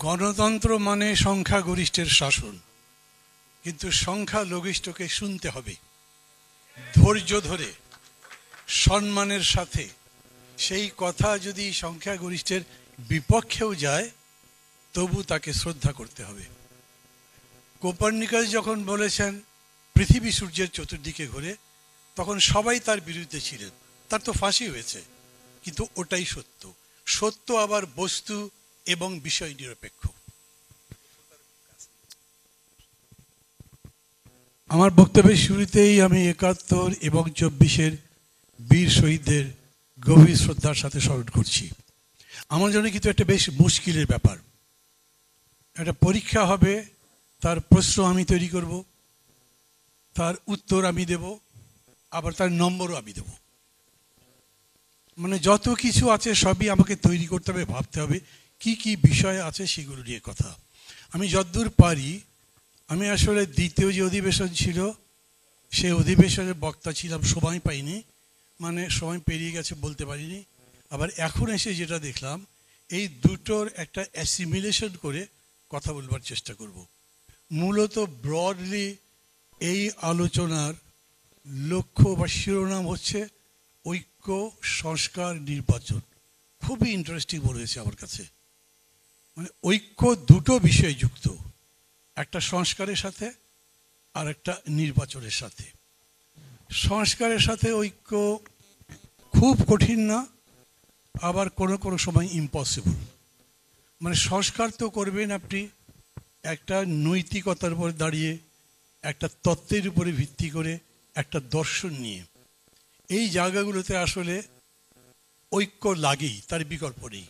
গণতন্ত্র মানে সংখ্যাগরিষ্ঠের শাসন, কিন্তু সংখ্যালঘিষ্ঠকে শুনতে হবে ধৈর্য ধরে, সম্মানের সাথে। সেই কথা যদি সংখ্যাগরিষ্ঠের বিপক্ষেও যায়, তবু তাকে শ্রদ্ধা করতে হবে। কোপার্নিকাস যখন বলেছেন পৃথিবী সূর্যের চতুর্দিকে ঘুরে, তখন সবাই তার বিরুদ্ধে ছিলেন। তার তো ফাঁসি হয়েছে, কিন্তু ওটাই সত্য। সত্য আবার বস্তু এবং বিষয় নিরপেক্ষ। আমার বক্তব্যের শুরুতেই আমি ৭১ এবং ২৪-এর বীর শহীদদের গভীর শ্রদ্ধার সাথে স্মরণ করছি। আমার জন্য কিন্তু একটা বেশ মুশকিলের ব্যাপার। একটা পরীক্ষা হবে, তার প্রশ্ন আমি তৈরি করব, তার উত্তর আমি দেব, আবার তার নম্বরও আমি দেব। মানে যত কিছু আছে সবই আমাকে তৈরি করতে হবে, ভাবতে হবে কি কি বিষয় আছে সেগুলো নিয়ে কথা। আমি যতদূর পারি, আমি আসলে দ্বিতীয় যে অধিবেশন ছিল সেই অধিবেশনের বক্তা ছিলাম, সময় পাইনি, মানে সময় পেরিয়ে গেছে বলতে পারিনি। আবার এখন এসে যেটা দেখলাম, এই দুটোর একটা অ্যাসিমিলেশন করে কথা বলবার চেষ্টা করব। মূলত ব্রডলি এই আলোচনার লক্ষ্য বা শিরোনাম হচ্ছে ঐক্য, সংস্কার, নির্বাচন। খুবই ইন্টারেস্টিং মনে হয়েছে আমার কাছে। মানে ঐক্য দুটো বিষয় যুক্ত, একটা সংস্কারের সাথে আর একটা নির্বাচনের সাথে। সংস্কারের সাথে ঐক্য খুব কঠিন না, আবার কোনো কোনো সময় ইম্পসিবল। মানে সংস্কার তো করবেন আপনি একটা নৈতিকতার উপর দাঁড়িয়ে, একটা তত্ত্বের উপরে ভিত্তি করে, একটা দর্শন নিয়ে। এই জায়গাগুলোতে আসলে ঐক্য লাগেই, তার বিকল্প নেই।